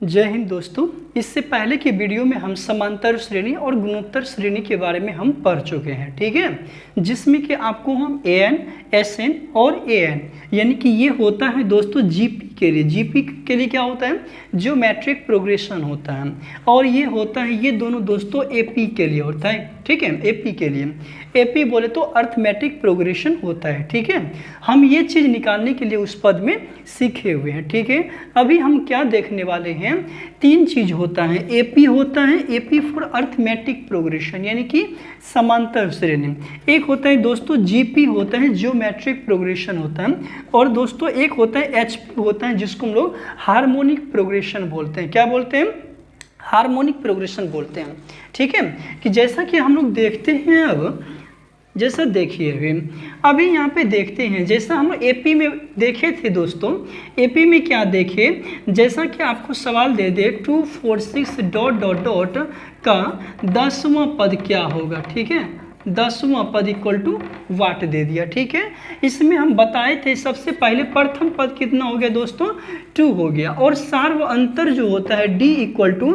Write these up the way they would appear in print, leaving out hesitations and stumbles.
जय हिंद दोस्तों। इससे पहले की वीडियो में हम समांतर श्रेणी और गुणोत्तर श्रेणी के बारे में हम पढ़ चुके हैं, ठीक है, जिसमें कि आपको हम an, sn और an यानी कि ये होता है दोस्तों जीपी के लिए। जीपी के लिए क्या होता है? ज्योमेट्रिक प्रोग्रेशन होता है। और ये होता है, ये दोनों दोस्तों एपी के लिए होता है, ठीक है। एपी के लिए, एपी बोले तो अर्थमेटिक प्रोग्रेशन होता है, ठीक है। हम ये चीज़ निकालने के लिए उस पद में सीखे हुए हैं, ठीक है। अभी हम क्या देखने वाले हैं? तीन चीज होता है। एपी होता है, एपी फॉर अर्थमेटिक प्रोग्रेशन यानी कि समांतर श्रेणी। एक होता है दोस्तों जीपी होता है, ज्योमेट्रिक प्रोग्रेशन होता है। और दोस्तों एक होता है एचपी होता है, जिसको हम लोग हार्मोनिक प्रोग्रेशन बोलते हैं। क्या बोलते हैं? हार्मोनिक प्रोग्रेशन बोलते हैं, ठीक है। कि जैसा कि हम लोग देखते हैं, अब जैसा देखिए अभी यहाँ पे देखते हैं, जैसा हम एपी में देखे थे दोस्तों, एपी में क्या देखे, जैसा कि आपको सवाल दे दे 2 4 6 डॉट डॉट डॉट का 10वां पद क्या होगा, ठीक है। 10वां पद इक्वल टू वाट दे दिया, ठीक है। इसमें हम बताए थे सबसे पहले प्रथम पद कितना हो गया दोस्तों? 2 हो गया। और सार्व अंतर जो होता है d इक्वल टू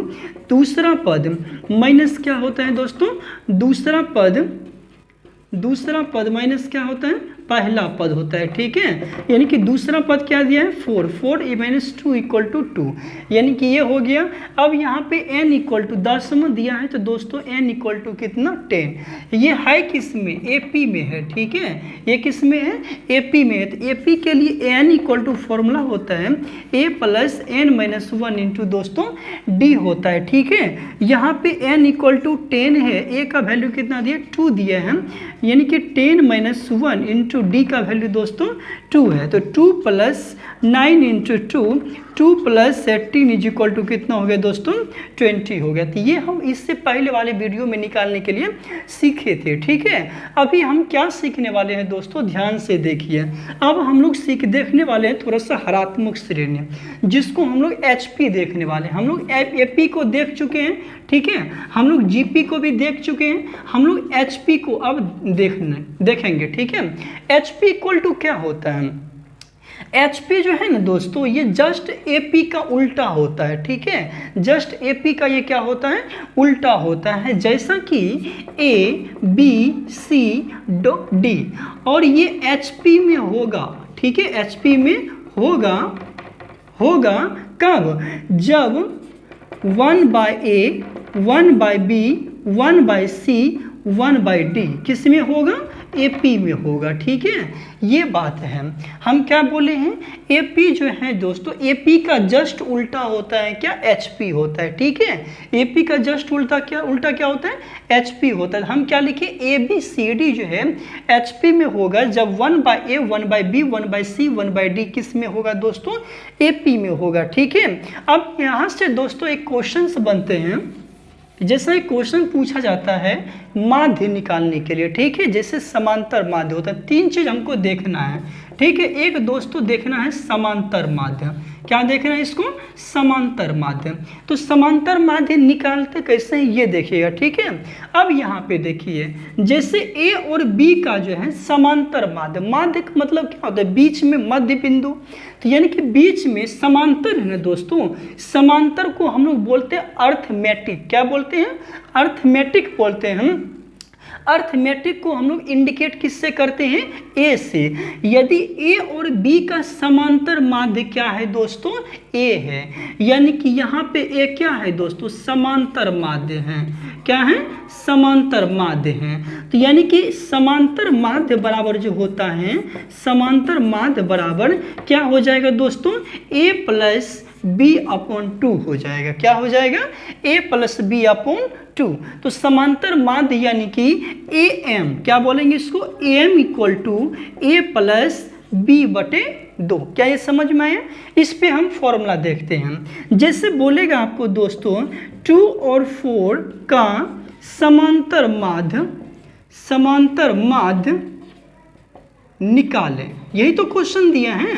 दूसरा पद माइनस क्या होता है दोस्तों? दूसरा पद माइनस क्या होता है? पहला पद होता है, ठीक है। यानी कि दूसरा पद क्या दिया है? 4 माइनस 2 इक्वल टू 2, यानी कि ये हो गया। अब यहाँ पे n इक्वल टू 10वां दिया है, तो दोस्तों n इक्वल टू कितना? 10। ये है किस में? एपी में है, ठीक है। ये किस में है? एपी में है। तो एपी के लिए n इक्वल टू फॉर्मूला होता है a plus n minus 1 into दोस्तों d होता है, ठीक है। यहाँ पे n इक्वल टू 10 है, a का वैल्यू कितना दिया? 2 दिया है, यानी कि 10 माइनस 1 इंटू डी का वैल्यू दोस्तों 2 है। तो 2 plus 9 into 2 plus 18 is equal to कितना हो गया दोस्तों? 20 हो गया। तो ये हम इससे पहले वाले वीडियो में निकालने के लिए सीखे थे, ठीक है। अभी हम क्या सीखने वाले हैं दोस्तों? ध्यान से देखिए। अब हम लोग देखने वाले हैं थोड़ा सा हरात्मक श्रेणी, जिसको हम लोग एचपी देखने वाले हैं। हम लोग एपी को देख चुके हैं, ठीक है। हम लोग जीपी को भी देख चुके हैं, हम लोग एचपी को अब देखेंगे, ठीक है। एचपी इक्वल टू क्या होता है? एचपी जो है ना दोस्तों, ये जस्ट एपी का उल्टा होता है, ठीक है। जस्ट एपी का ये क्या होता है? उल्टा होता है। जैसा कि ए बी सी डी, और ये एचपी में होगा, ठीक है। एचपी में होगा कब? जब 1/a 1/b 1/c 1/d किस में होगा? एपी में होगा, ठीक है। ये बात है। हम क्या बोले हैं? एपी जो है दोस्तों, एपी का जस्ट उल्टा होता है क्या? एचपी होता है, ठीक है। एपी का जस्ट उल्टा क्या होता है? एचपी होता है। हम क्या लिखे? ए बी सी डी जो है एचपी में होगा, जब 1/a 1/b 1/c 1/d किस में होगा दोस्तों? एपी में होगा, ठीक है। अब यहाँ से दोस्तों एक क्वेश्चन बनते हैं, जैसा एक क्वेश्चन पूछा जाता है माध्य निकालने के लिए, ठीक है। जैसे समांतर माध्य होता है, तीन चीज हमको देखना है, ठीक है। एक दोस्तों देखना है समांतर माध्य। क्या देखना है इसको? समांतर माध्य। तो समांतर माध्य निकालते कैसे हैं ये देखिएगा, ठीक है। अब यहाँ पे देखिए, जैसे ए और बी का जो है समांतर माध्य, माध्य का मतलब क्या होता है? बीच में मध्य बिंदु। तो यानी कि बीच में समांतर है ना दोस्तों, समांतर को हम लोग बोलते हैं अर्थमेटिक। क्या बोलते हैं? अर्थमेटिक बोलते हैं हम। अर्थमेटिक को हम लोग इंडिकेट किससे करते हैं? ए से। यदि ए और बी का समांतर माध्य क्या है दोस्तों? ए है, यानी कि यहाँ पे ए क्या है दोस्तों? समांतर माध्य है। क्या है? समांतर माध्य है। तो यानी कि समांतर माध्य बराबर जो होता है, समांतर माध्य बराबर क्या हो जाएगा दोस्तों? ए प्लस बी अपॉन 2 हो जाएगा। क्या हो जाएगा? a plus B upon 2। तो समांतर माध्य यानी कि ए एम, क्या बोलेंगे इसको? am equal to A plus B बटे 2। क्या ये समझ में आया? इस पे हम फॉर्मूला देखते हैं। जैसे बोलेगा आपको दोस्तों 2 और 4 का समांतर माध्य निकालें। यही तो क्वेश्चन दिया है।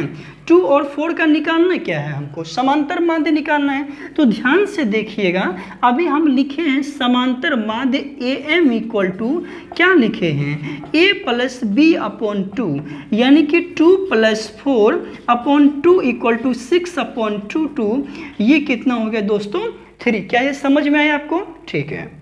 2 और 4 का निकालना क्या है, हमको समांतर माध्य निकालना है। तो ध्यान से देखिएगा, अभी हम लिखे हैं समांतर माध्य AM इक्वल टू क्या लिखे हैं, A प्लस B अपॉन 2, यानी कि 2 plus 4 upon 2 equal to 6 upon 2, ये कितना हो गया दोस्तों 3। क्या ये समझ में आया आपको? ठीक है,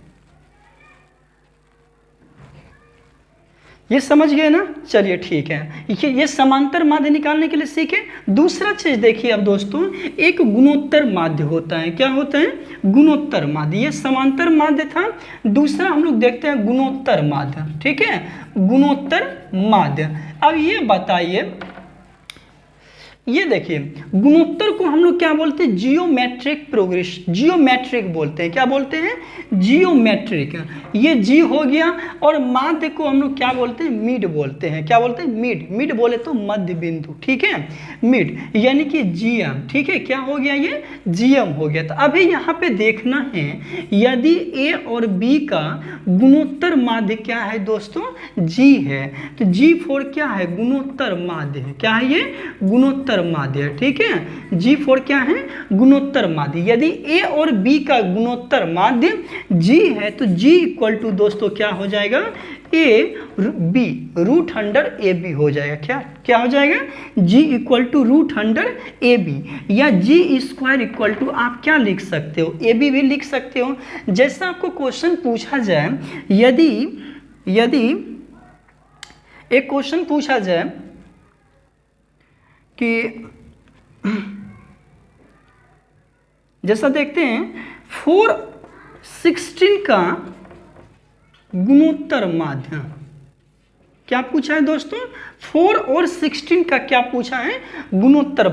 ये समझ गए ना। चलिए ठीक है, ये समांतर माध्य निकालने के लिए सीखे। दूसरा चीज देखिए अब दोस्तों, एक गुणोत्तर माध्य होता है। क्या होता है? गुणोत्तर माध्य। ये समांतर माध्य था, दूसरा हम लोग देखते हैं गुणोत्तर माध्य। ठीक है, गुणोत्तर माध्य। अब ये बताइए, ये देखिए गुणोत्तर को हम लोग क्या बोलते हैं, जियोमेट्रिक प्रोग्रेस, जियोमेट्रिक बोलते हैं। क्या बोलते हैं? जियोमेट्रिक। ये जी हो गया, और माध्य को हम लोग क्या बोलते हैं, मिड बोलते हैं। क्या बोलते हैं? मिड। मिड बोले तो मध्य बिंदु। ठीक है, मिड यानी कि जीएम। ठीक है, क्या हो गया, ये जीएम हो गया। तो अभी यहाँ पे देखना है, यदि ए और बी का गुणोत्तर माध्य क्या है दोस्तों, जी है, तो G4 क्या है, गुणोत्तर माध्य है। क्या है ये? गुणोत्तर माध्य। ठीक है, G4 क्या है, गुणोत्तर माध्य। यदि A और B का गुणोत्तर माध्य G है तो G इक्वल टू दोस्तों क्या हो जाएगा, A B root under AB हो जाएगा। क्या क्या हो जाएगा? G equal to root under AB, या G स्क्वायर इक्वल टू आप क्या लिख सकते हो, AB भी लिख सकते हो। जैसा आपको क्वेश्चन पूछा जाए, यदि एक क्वेश्चन पूछा जाए कि जैसा देखते हैं 4/16 का गुणोत्तर माध्य, क्या पूछा है दोस्तों, 4 और 16 का क्या पूछा है, गुणोत्तर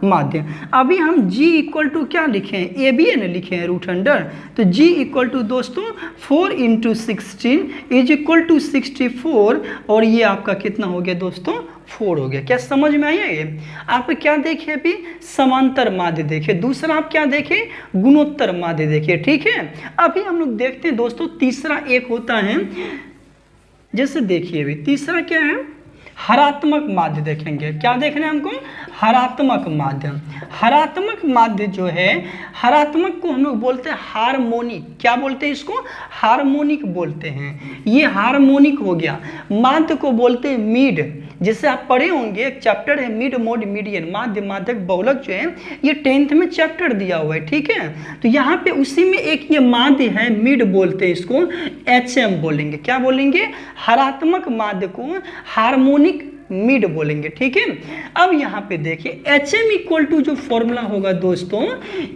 माध्य। अभी हम G इक्वल टू क्या लिखे हैं, ए बी एन लिखे हैं रूट अंडर, तो G इक्वल टू दोस्तों 4 इंटू 16 इज इक्वल टू 64, और ये आपका कितना हो गया दोस्तों, 4 हो गया। क्या समझ में आया? ये आप क्या देखे, अभी समांतर माध्य देखे, दूसरा आप क्या देखे, गुणोत्तर माध्य देखे। ठीक है, अभी हम लोग देखते हैं दोस्तों तीसरा एक होता है, जैसे देखिए अभी तीसरा क्या है, हरात्मक माध्य देखेंगे। क्या देखना है हमको, हरात्मक माध्य। हरात्मक माध्य जो है, हरात्मक को हम लोग बोलते हैं हार्मोनिक। क्या बोलते हैं इसको, हार्मोनिक बोलते हैं। ये हार्मोनिक हो गया। माध्य को बोलते हैं मिड, जैसे आप पढ़े होंगे एक चैप्टर है मिड मोड मीडियन, माध्य माध्यक बहुलक जो है, ये 10th में चैप्टर दिया हुआ है। ठीक है, तो यहाँ पे उसी में एक ये माध्य है, मिड बोलते हैं इसको, HM बोलेंगे। क्या बोलेंगे, हरात्मक माध्य को हार्मोनिक मिड बोलेंगे। ठीक है, अब यहाँ पे देखिए HM इक्वल टू जो फॉर्मूला होगा दोस्तों,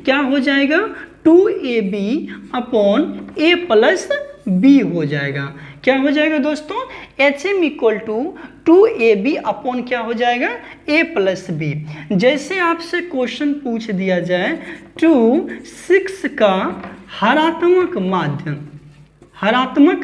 क्या हो जाएगा, 2AB upon A plus B हो जाएगा। क्या हो जाएगा दोस्तों, HM equal to 2AB upon क्या हो जाएगा, A प्लस B। जैसे आपसे क्वेश्चन पूछ दिया जाए 2/6 का हरात्मक माध्य, हरात्मक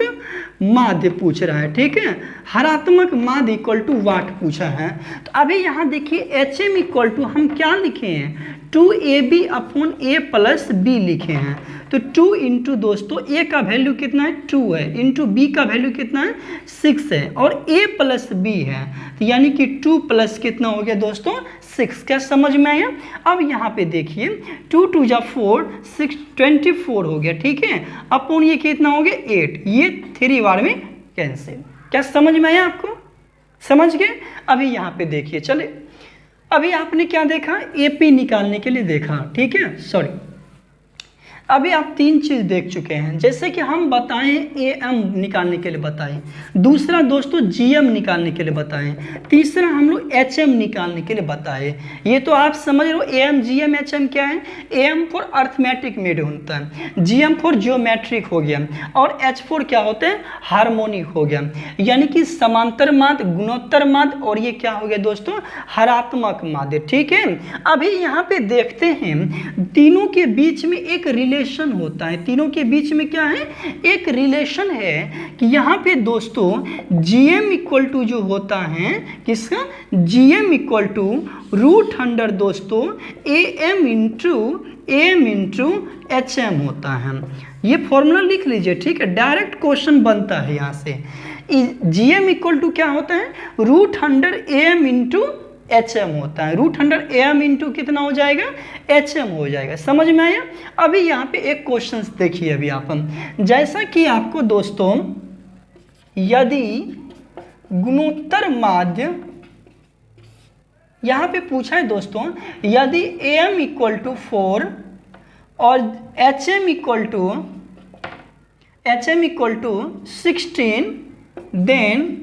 माध्य पूछ रहा है। ठीक है, हरात्मक माध्य इक्वल टू वाट पूछा है। तो अभी यहाँ देखिए HM इक्वल टू हम क्या लिखे हैं, 2AB upon A plus B लिखे हैं। तो 2 इंटू दोस्तों A का वैल्यू कितना है, 2 है, इंटू B का वैल्यू कितना है, 6 है, और A प्लस B है, तो यानी कि 2 प्लस कितना हो गया दोस्तों, 6। क्या समझ में आया? अब यहाँ पे देखिए 2 2 जा 4, 6 24 हो गया। ठीक है, अपॉन ये कितना हो गया, 8, ये 3 बार में कैंसिल। क्या समझ में आया आपको? समझ गए? अभी यहाँ पे देखिए, चले अभी आपने क्या देखा, AP निकालने के लिए देखा। ठीक है, सॉरी, अभी आप 3 चीज देख चुके हैं। जैसे कि हम बताएं AM निकालने के लिए बताएं, दूसरा दोस्तों GM निकालने के लिए बताएं, तीसरा हम लोग HM निकालने के लिए बताएं। ये तो आप समझ रहे हो AM GM HM क्या है। AM फॉर अर्थमेटिक मिड होता है, GM फॉर जियोमेट्रिक हो गया, और H4 क्या होते हैं, हार्मोनिक हो गया। यानी कि समांतर माध्य, गुणोत्तर माध्य, और ये क्या हो गया दोस्तों, हरात्मक माध्य। ठीक है, अभी यहाँ पे देखते हैं तीनों के बीच में एक रिलेशन होता है। तीनों के बीच में क्या है, एक रिलेशन है कि यहाँ पे दोस्तों GM इक्वल टू जो होता है किसका, GM equal to root under दोस्तों AM इंटू HM होता है। ये फॉर्मूला लिख लीजिए। ठीक है, डायरेक्ट क्वेश्चन बनता है यहाँ से। GM इक्वल टू क्या होता है, root under AM into HM होता है। √100 AM कितना हो जाएगा, HM हो जाएगा। समझ में आया। अभी यहाँ पे एक क्वेश्चन देखिए अभी आप, जैसा कि आपको दोस्तों यदि गुणोत्तर माध्य यहाँ पे पूछा है दोस्तों, यदि AM = 4 और HM = 16 देन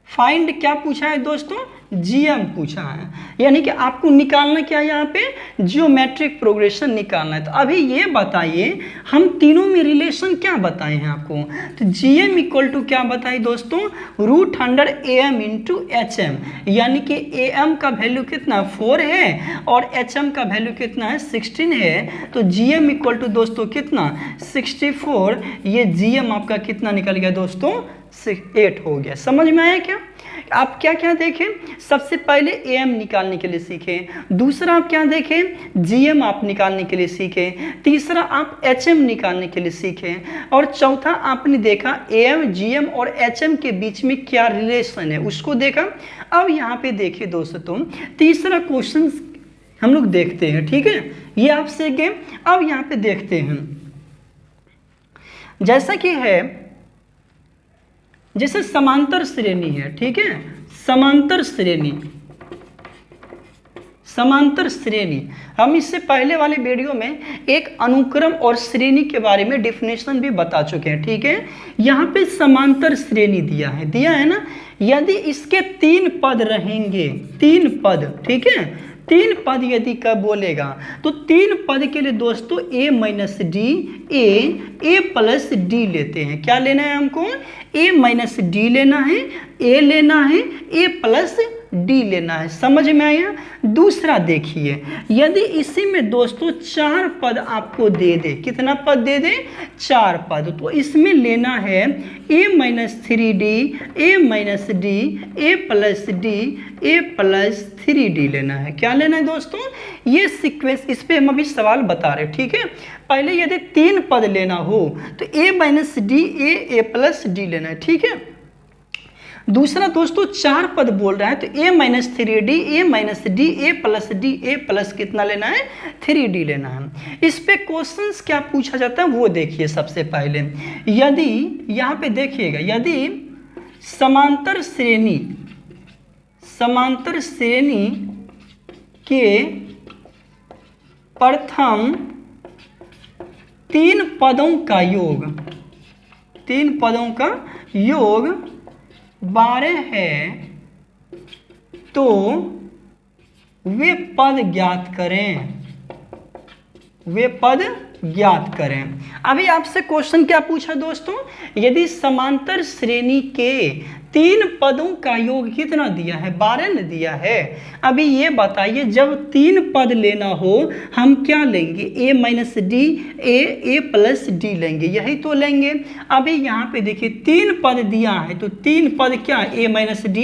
फाइंड क्या पूछा है दोस्तों, GM पूछा है। यानी कि आपको निकालना क्या है, यहाँ पे जियोमेट्रिक प्रोग्रेशन निकालना है। तो अभी ये बताइए हम तीनों में रिलेशन क्या बताए हैं आपको। तो GM = क्या बताए दोस्तों, √100 AM × HM, यानी कि AM का वैल्यू कितना 4 है और HM का वैल्यू कितना है 16 है। तो GM = दोस्तों कितना 64, ये GM आपका कितना निकल गया दोस्तों 8 हो गया। समझ में आया क्या। आप क्या क्या देखें, सबसे पहले AM निकालने के लिए सीखें, दूसरा आप क्या देखें GM आप निकालने के लिए सीखें, तीसरा आप HM निकालने के लिए सीखें, और चौथा आपने देखा AM GM और HM के बीच में क्या रिलेशन है उसको देखा। अब यहाँ पे देखिए दोस्तों तीसरा क्वेश्चन हम लोग देखते हैं, ठीक है, ये आप सीखे। अब यहाँ पे देखते हैं, जैसा कि है जैसे समांतर श्रेणी है, ठीक है, समांतर श्रेणी हम इससे पहले वाले वीडियो में एक अनुक्रम और श्रेणी के बारे में डेफिनेशन भी बता चुके हैं, ठीक है। यहाँ पे समांतर श्रेणी दिया है ना, यदि इसके 3 पद रहेंगे, 3 पद, ठीक है, 3 पद यदि कब बोलेगा तो 3 पद के लिए दोस्तों A - D A + D लेते हैं। क्या लेना है हमको, A - D लेना है, A लेना है, A + D लेना है। समझ में आया। दूसरा देखिए, यदि इसी में दोस्तों 4 पद आपको दे दे, कितना पद दे दे 4 पद, तो इसमें लेना है A - 3D A - D A + D A + 3D लेना है। क्या लेना है दोस्तों, ये सीक्वेंस, इस पे हम अभी सवाल बता रहे, ठीक है। पहले यदि 3 पद लेना हो तो A - D A + D लेना है, ठीक है। दूसरा दोस्तों 4 पद बोल रहा है तो A - 3D A - D A + D A + कितना लेना है 3D लेना है। इस पे क्वेश्चंस क्या पूछा जाता है वो देखिए। सबसे पहले यदि यहाँ पे देखिएगा, यदि समांतर श्रेणी के प्रथम 3 पदों का योग, 3 पदों का योग 12 है तो वे पद ज्ञात करें, वे पद ज्ञात करें। अभी आपसे क्वेश्चन क्या पूछा दोस्तों, यदि समांतर श्रेणी के 3 पदों का योग कितना दिया है 12 ने दिया है। अभी ये बताइए जब 3 पद लेना हो हम क्या लेंगे, A - D A + D लेंगे, यही तो लेंगे। अभी यहाँ पे देखिए 3 पद दिया है तो 3 पद क्या A - D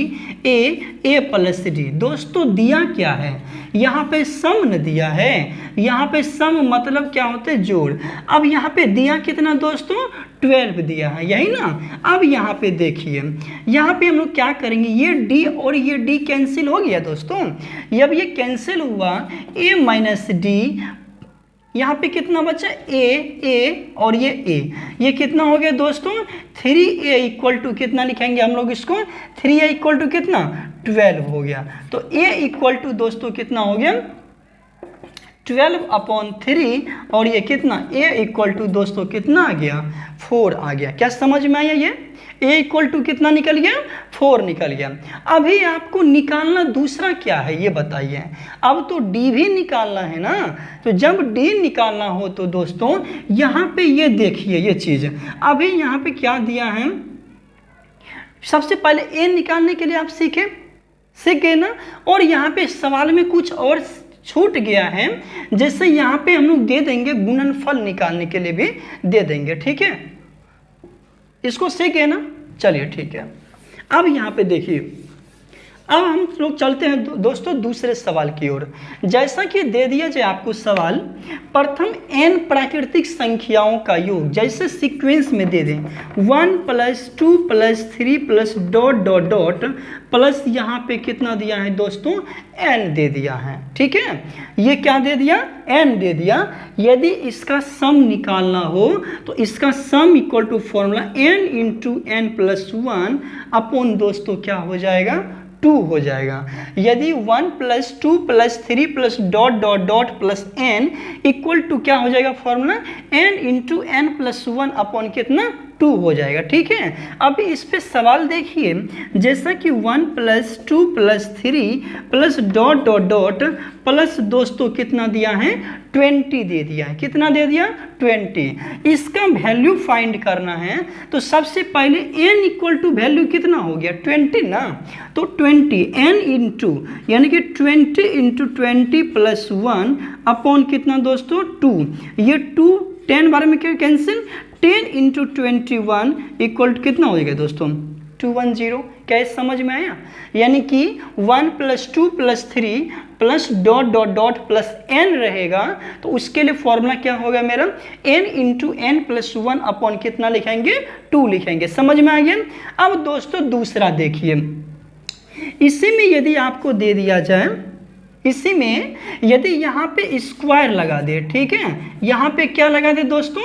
A + D। दोस्तों दिया क्या है, यहाँ पे सम न दिया है, यहाँ पे सम मतलब क्या होते हैं जोड़। अब यहाँ पे दिया कितना दोस्तों 12 दिया है, यही ना। अब यहाँ पे देखिए, यहाँ पे हम लोग क्या करेंगे, ये D और ये D कैंसिल हो गया दोस्तों। जब ये कैंसिल हुआ A - D, यहाँ पे कितना बचा A और ये A, ये कितना हो गया दोस्तों 3A = कितना लिखेंगे हम लोग इसको, 3A = कितना 12 हो गया। तो A = दोस्तों कितना हो गया 12/3 और ये कितना A = दोस्तों कितना आ गया 4 आ गया। क्या समझ में आया, ये A = कितना निकल गया 4 निकल गया। अभी आपको निकालना दूसरा क्या है ये बताइए। अब तो D भी निकालना है ना, तो जब D निकालना हो तो दोस्तों यहाँ पे ये देखिए ये चीज़, अभी यहाँ पे क्या दिया है, सबसे पहले A निकालने के लिए आप सीख गए ना। और यहाँ पे सवाल में कुछ और छूट गया है, जैसे यहाँ पे हम लोग दे देंगे गुणनफल निकालने के लिए भी दे देंगे, ठीक है। इसको सीखे ना, चलिए ठीक है। अब यहाँ पे देखिए, अब हम लोग चलते हैं दोस्तों दूसरे सवाल की ओर। जैसा कि दे दिया जाए आपको सवाल, प्रथम n प्राकृतिक संख्याओं का योग जैसे सीक्वेंस में दे दें 1 + 2 + 3 plus dot dot dot plus यहाँ पे कितना दिया है दोस्तों, n दे दिया है। ठीक है, ये क्या दे दिया, n दे दिया। यदि इसका सम निकालना हो तो इसका sum equal to formula n × n + 1 upon दोस्तों क्या हो जाएगा, 2 हो जाएगा। यदि 1 + 2 + 3 plus dot dot dot plus n equal to क्या हो जाएगा फॉर्मूला, n × n + 1 अपॉन कितना, 2 हो जाएगा। ठीक है, अभी इस पे सवाल देखिए, जैसा कि 1 + 2 + 3 plus dot dot dot plus दोस्तों कितना दिया है, 20 दे दिया है। कितना दे दिया, 20। इसका वैल्यू फाइंड करना है तो सबसे पहले n इक्वल टू वैल्यू कितना हो गया, 20 ना, तो 20 n इंटू यानी कि 20 × 20 + 1 अपॉन कितना दोस्तों, 2। ये 2 10 बार में क्या कैंसिल, 10 × 21 इक्वल टू कितना हो जाएगा दोस्तों, 210। क्या समझ में आया, यानी कि 1 + 2 + 3 plus dot dot dot plus n रहेगा तो उसके लिए फॉर्मूला क्या होगा मेरा, n × n + 1 अपॉन कितना लिखेंगे, 2 लिखेंगे। समझ में आ गया। अब दोस्तों दूसरा देखिए, इसी में यदि आपको दे दिया जाए, इसी में यदि यहाँ पे स्क्वायर लगा दे, ठीक है, यहाँ पे क्या लगा दे दोस्तों,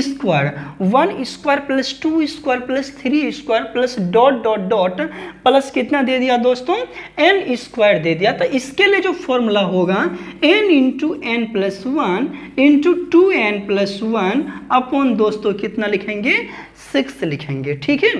square, 1 square + 2 square + 3 square plus dot dot dot plus कितना दे दिया दोस्तों, n स्क्वायर दे दिया। तो इसके लिए जो फॉर्मूला होगा n × n + 1 × 2n + 1 अपॉन दोस्तों कितना लिखेंगे, 6 लिखेंगे। ठीक है,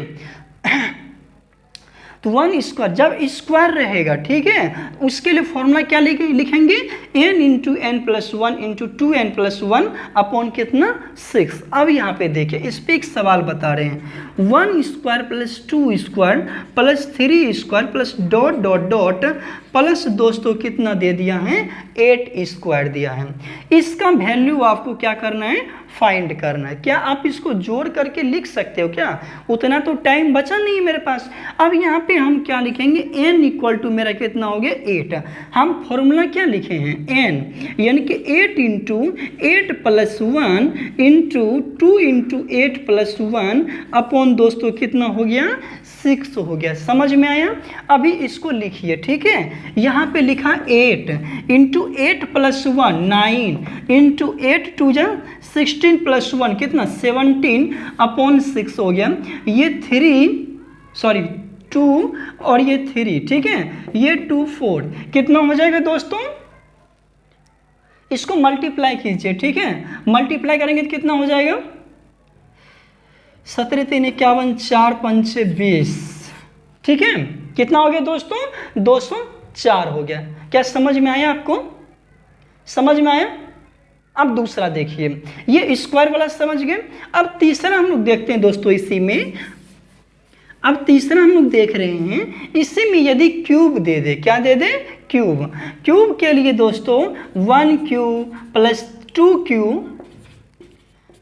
तो 1 स्क्वायर जब स्क्वायर रहेगा, ठीक है, उसके लिए फॉर्मूला क्या लिखेंगे, n × n + 1 × 2n + 1 अपॉन कितना, 6। अब यहाँ पे देखिए, इस पे एक सवाल बता रहे हैं, 1 square + 2 square plus 3 square plus dot dot dot plus दोस्तों कितना दे दिया है, 8 स्क्वायर दिया है। इसका वैल्यू आपको क्या करना है, फाइंड करना है। क्या आप इसको जोड़ करके लिख सकते हो क्या, उतना तो टाइम बचा नहीं मेरे पास। अब यहाँ पे हम क्या लिखेंगे, n इक्वल टू मेरा कितना हो गया, 8। हम फॉर्मूला क्या लिखे हैं, n, यानी कि 8 × 8 + 1 × 2 × 8 + 1 अपॉन दोस्तों कितना हो गया, 6 हो गया। समझ में आया। अभी इसको लिखिए, ठीक है, यहाँ पे लिखा 8 × 8 + 1 9 × 8 2 16 + 1 कितना, 17 अपॉन 6 हो गया। ये 2 और ये 3, ठीक है, ये 2 4 कितना हो जाएगा दोस्तों, इसको मल्टीप्लाई कीजिए। ठीक है, मल्टीप्लाई करेंगे तो कितना हो जाएगा, 17 3 51 4 5 20। ठीक है, कितना हो गया दोस्तों, 204 हो गया। क्या समझ में आया आपको, समझ में आया। अब दूसरा देखिए, ये स्क्वायर वाला समझ गए। अब तीसरा हम लोग देखते हैं दोस्तों, इसी में अब तीसरा हम लोग देख रहे हैं, इसी में यदि क्यूब दे दे, क्या दे दे, क्यूब। क्यूब के लिए दोस्तों 1 cube + 2 cube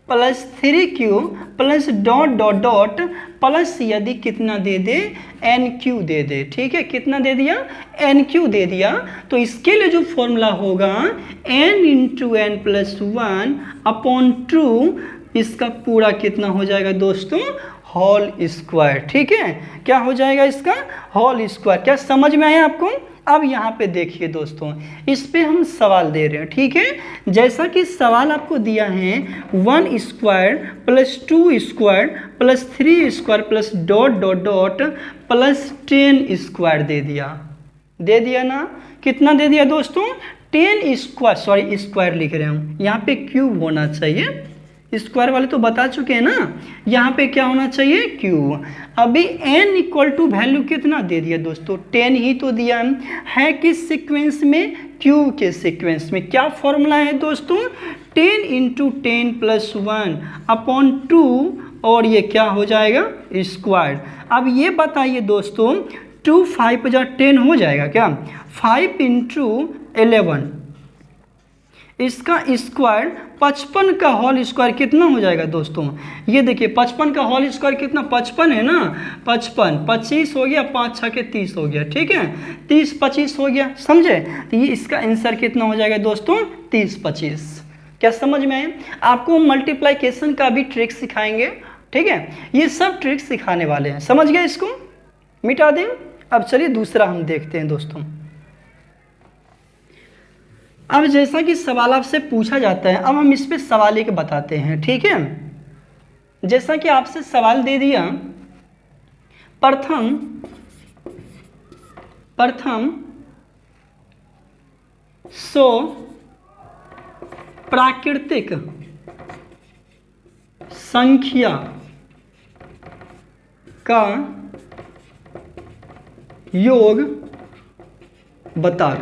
+ 3 cube plus dot dot dot plus यदि कितना दे दे, n³ दे दे। ठीक है, कितना दे दिया, n³ दे दिया। तो इसके लिए जो फॉर्मूला होगा n × n + 1 अपॉन 2, इसका पूरा कितना हो जाएगा दोस्तों, होल स्क्वायर। ठीक है, क्या हो जाएगा इसका, होल स्क्वायर। क्या समझ में आया आपको। अब यहाँ पे देखिए दोस्तों, इस पे हम सवाल दे रहे हैं। ठीक है, जैसा कि सवाल आपको दिया है 1 square + 2 square + 3 square plus dot dot dot plus 10 square दे दिया ना। कितना दे दिया दोस्तों, 10 स्क्वायर, सॉरी स्क्वायर लिख रहे हूँ, यहाँ पे क्यूब होना चाहिए। स्क्वायर वाले तो बता चुके हैं ना, यहाँ पे क्या होना चाहिए, क्यूब। अभी n इक्वल टू वैल्यू कितना दे दिया दोस्तों, 10 ही तो दिया है। किस सीक्वेंस में, क्यूब के सीक्वेंस में। क्या फॉर्मूला है दोस्तों, 10 × 10 + 1 अपॉन 2 और ये क्या हो जाएगा, स्क्वायर। अब ये बताइए दोस्तों, 2 5 × 10 हो जाएगा क्या, 5 × 11 इसका स्क्वायर 55 का होल स्क्वायर कितना हो जाएगा दोस्तों? ये देखिए 55 का होल स्क्वायर कितना, 55 है ना, 55, 25 हो गया, 5 6 के 30 हो गया, ठीक है, 30 25 हो गया, समझे? तो ये इसका आंसर कितना हो जाएगा दोस्तों? 30 25। क्या समझ में आए? आपको मल्टीप्लिकेशन का भी ट्रिक सिखाएंगे, ठीक है, ये सब ट्रिक सिखाने वाले हैं, समझ गए? इसको मिटा दें। अब चलिए दूसरा हम देखते हैं दोस्तों। अब जैसा कि सवाल आपसे पूछा जाता है, अब हम इस पे सवाल एक बताते हैं, ठीक है। जैसा कि आपसे सवाल दे दिया, प्रथम सो प्राकृतिक संख्या का योग बताओ।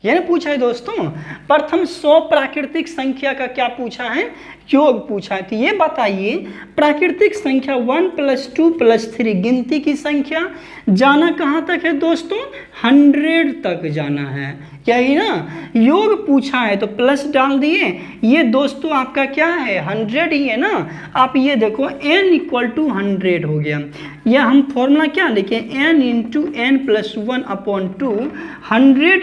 यह पूछा है दोस्तों, प्रथम 100 प्राकृतिक संख्या का क्या पूछा है? योग पूछा है। तो ये बताइए प्राकृतिक संख्या 1 + 2 + 3 गिनती की संख्या, जाना कहाँ तक है दोस्तों? 100 तक जाना है, यही ना। योग पूछा है तो प्लस डाल दिए, ये दोस्तों आपका क्या है? 100 ही है ना। आप ये देखो n = 100 हो गया। यह हम फॉर्मूला क्या लिखे? n × n + 1/2, 100 ×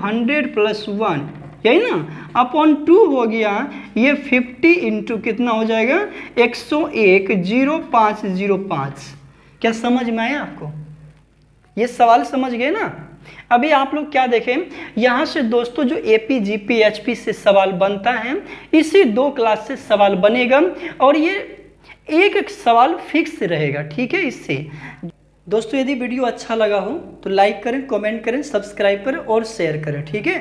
100 + 1, यही ना, अपॉन 2 हो गया। ये 50 इंटू कितना हो जाएगा? 101 0505। क्या समझ में आया आपको? ये सवाल समझ गए ना? अभी आप लोग क्या देखें, यहाँ से दोस्तों जो AP GP HP से सवाल बनता है, इसी 2 क्लास से सवाल बनेगा और ये एक सवाल फिक्स रहेगा, ठीक है। इससे दोस्तों यदि वीडियो अच्छा लगा हो तो लाइक करें, कमेंट करें, सब्सक्राइब करें और शेयर करें, ठीक है।